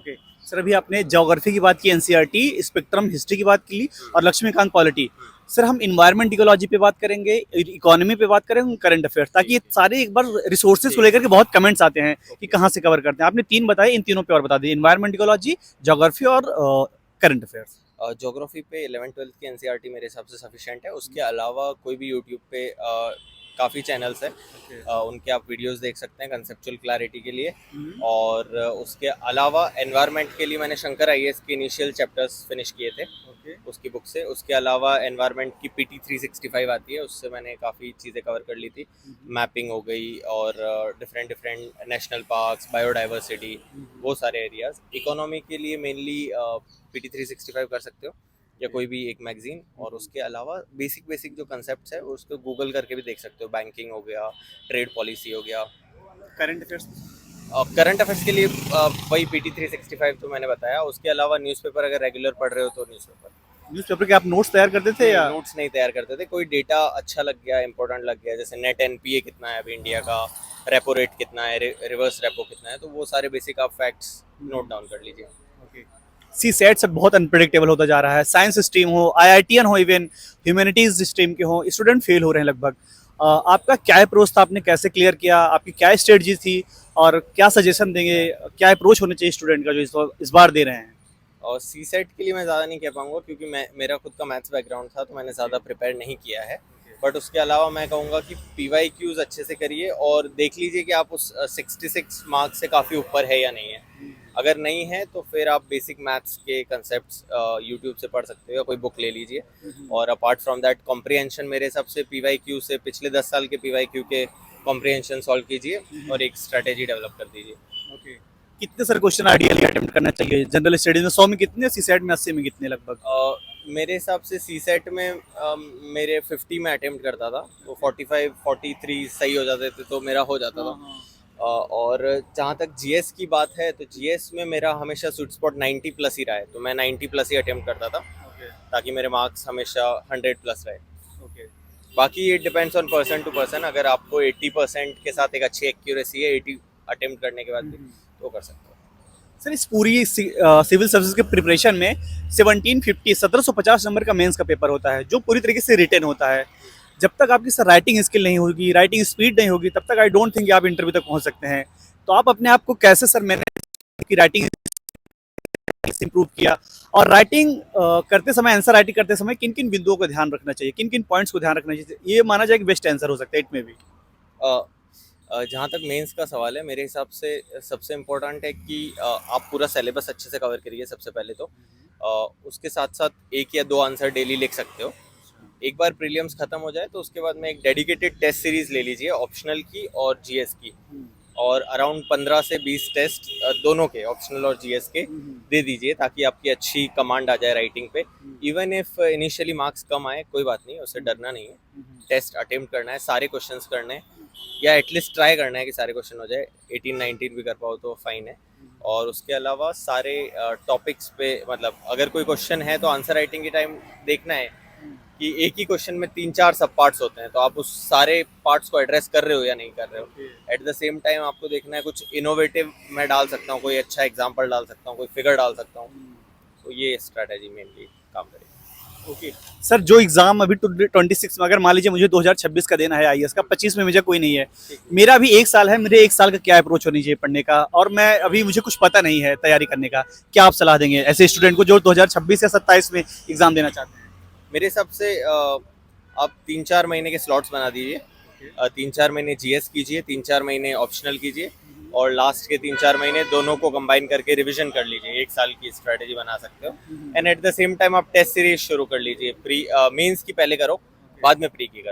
Okay sir, अभी आपने geography की बात की, एनसीईआरटी, स्पेक्ट्रम हिस्ट्री की बात की और लक्ष्मीकांत पॉलिटी। सर हम इन्वायरमेंट इकोलॉजी पे बात करेंगे, इकोनॉमी पे बात करेंगे, करंट अफेयर्स, ताकि ये सारे एक बार रिसोर्सेज को लेकर के बहुत कमेंट्स आते हैं कि कहाँ से कवर करते हैं। आपने तीन बताए, इन तीनों पे और बता दिए, इन्वायरमेंट इकोलॉजी, ज्योग्राफी और करंट अफेयर्स। ज्योग्राफी पे 11th-12th की एनसीईआरटी मेरे हिसाब से सफिशिएंट है। उसके अलावा कोई भी यूट्यूब पे काफ़ी चैनल्स है, उनके आप वीडियोस देख सकते हैं कंसेप्चुअल क्लैरिटी के लिए। और उसके अलावा एनवायरनमेंट के लिए मैंने शंकर आईएएस के इनिशियल चैप्टर्स फिनिश किए थे उसकी बुक से। उसके अलावा एनवायरनमेंट की पीटी 365 आती है, उससे मैंने काफ़ी चीज़ें कवर कर ली थी। मैपिंग हो गई और different different national parks, biodiversity, वो सारे एरियाज। इकोनॉमी के लिए मेनली पीटी 365 कर सकते हो या कोई भी एक मैगजीन। और उसके अलावा बेसिक बेसिक जो कंसेप्ट है उसको गूगल करके भी देख सकते हो। बैंकिंग हो गया, ट्रेड पॉलिसी हो गया। Current affairs. करंट अफेयर्स के लिए वही पीटी 365 तो मैंने बताया। उसके अलावा न्यूज़पेपर अगर रेगुलर पढ़ रहे हो तो न्यूज़पेपर। न्यूज़पेपर के आप नोट्स तैयार करते थे या? नोट्स नहीं तैयार करते थे, कोई डेटा अच्छा लग गया, इंपॉर्टेंट लग गया, जैसे नेट एनपीए कितना है अभी इंडिया का, रेपो रेट कितना है, रिवर्स रेपो कितना है, तो वो सारे बेसिक आप फैक्ट्स नोट डाउन कर लीजिए। सी सेट सब बहुत अनप्रिडिक्टेबल होता जा रहा है। साइंस स्ट्रीम हो, आईआईटीएन हो, इवन ह्यूमैनिटीज स्ट्रीम के हो, स्टूडेंट फेल हो रहे हैं लगभग। आपका क्या अप्रोच था, आपने कैसे क्लियर किया, आपकी क्या स्ट्रेटजी थी और क्या सजेशन देंगे, क्या अप्रोच होना चाहिए स्टूडेंट का जो इस बार दे रहे हैं? और सी सेट के लिए मैं ज़्यादा नहीं कह पाऊँगा क्योंकि मेरा खुद का मैथ्स बैकग्राउंड था, तो मैंने ज़्यादा प्रिपेयर नहीं किया है। बट उसके अलावा मैं कहूँगा कि पीवाई क्यूज़ अच्छे से करिए और देख लीजिए कि आप उस 66 मार्क्स से काफ़ी ऊपर है या नहीं है। अगर नहीं है तो फिर आप बेसिक मैथ्स के कंसेप्ट्स यूट्यूब से पढ़ सकते हो या कोई बुक ले लीजिए। और अपार्ट फ्रॉम दैट कॉम्प्रिहेंशन मेरे हिसाब से पीवाई क्यू से पिछले 10 साल के पीवाई क्यू के कॉम्प्रिहेंशन सॉल्व कीजिए और एक स्ट्रैटेजी डेवलप कर दीजिए। कितने सर क्वेश्चन आइडियली अटेम्प्ट करना चाहिए जनरल स्टडीज में? 100 में कितने, सी सेट में 80 में कितने लगभग? मेरे हिसाब से सी सेट में मेरे 50 में अटेम्प्ट करता था तो 45 43 सही हो जाते थे तो मेरा हो जाता था। और जहाँ तक जीएस की बात है तो जीएस में मेरा हमेशा स्वीट स्पॉट 90 प्लस ही रहा है, तो मैं 90 प्लस ही अटेम्प्ट करता था ताकि मेरे मार्क्स हमेशा 100 प्लस रहे। बाकी ये depends on person to person. अगर आपको 80% के साथ एक अच्छी एक्यूरेसी है 80 अटेम्प्ट करने के बाद भी, तो कर सकते हो। सर इस पूरी सिविल सर्विस के प्रिपरेशन में 1750 नंबर का मेंस का पेपर होता है जो पूरी तरीके से रिटन होता है। जब तक आपकी सर राइटिंग स्किल नहीं होगी, राइटिंग स्पीड नहीं होगी, तब तक आई डोंट थिंक आप इंटरव्यू तक पहुंच सकते हैं। तो आप अपने आप को कैसे सर मैंने की राइटिंग इंप्रूव किया, और राइटिंग करते समय, आंसर राइटिंग करते समय किन किन बिंदुओं को ध्यान रखना चाहिए, किन किन पॉइंट्स को ध्यान रखना चाहिए, ये माना जाए कि बेस्ट आंसर हो सकता है इट में भी? जहाँ तक मेंस का सवाल है मेरे हिसाब से सबसे इम्पोर्टेंट है कि आप पूरा सिलेबस अच्छे से कवर करिए सबसे पहले तो। उसके साथ साथ एक या दो आंसर डेली लिख सकते हो। एक बार प्रीलिम्स खत्म हो जाए तो उसके बाद में एक डेडिकेटेड टेस्ट सीरीज ले लीजिए, ऑप्शनल की और जीएस की। और अराउंड 15 से 20 टेस्ट दोनों के, ऑप्शनल और जीएस के, दे दीजिए ताकि आपकी अच्छी कमांड आ जाए राइटिंग पे। इवन इफ इनिशियली मार्क्स कम आए कोई बात नहीं, उससे डरना नहीं है। टेस्ट अटेम्प्ट करना है, सारे क्वेश्चंस करने हैं या एटलीस्ट ट्राई करना है कि सारे क्वेश्चन हो जाए। 18-19 भी कर पाओ तो फाइन है। और उसके अलावा सारे टॉपिक्स पे, मतलब अगर कोई क्वेश्चन है तो आंसर राइटिंग के टाइम देखना है कि एक ही क्वेश्चन में 3-4 सब पार्ट्स होते हैं, तो आप उस सारे पार्ट्स को एड्रेस कर रहे हो या नहीं कर रहे हो। एट द सेम टाइम आपको देखना है कुछ इनोवेटिव मैं डाल सकता हूँ, कोई अच्छा एग्जाम्पल डाल सकता हूँ, कोई फिगर डाल सकता हूँ। तो ये स्ट्रैटेजी मेनली काम करेगी। ओके सर, जो एग्जाम अभी 26 में, अगर मान लीजिए मुझे 2026 का देना है आईएएस का, 25 में मुझे कोई नहीं है, मेरा अभी एक साल है, मेरे एक साल का क्या अप्रोच होनी चाहिए पढ़ने का, और मैं अभी मुझे कुछ पता नहीं है तैयारी करने का, क्या आप सलाह देंगे ऐसे स्टूडेंट को जो 2026 या 27 में एग्जाम देना चाहते हैं? मेरे हिसाब से आप 3-4 महीने के स्लॉट्स बना दीजिए। 3-4 महीने जीएस कीजिए, 3-4 महीने ऑप्शनल कीजिए और लास्ट के 3-4 महीने दोनों को कंबाइन करके रिवीजन कर लीजिए। एक साल की स्ट्रेटेजी बना सकते हो। And at the same time आप टेस्ट सीरीज शुरू कर लीजिए। प्री मेंस की पहले करो, बाद में प्री की करो।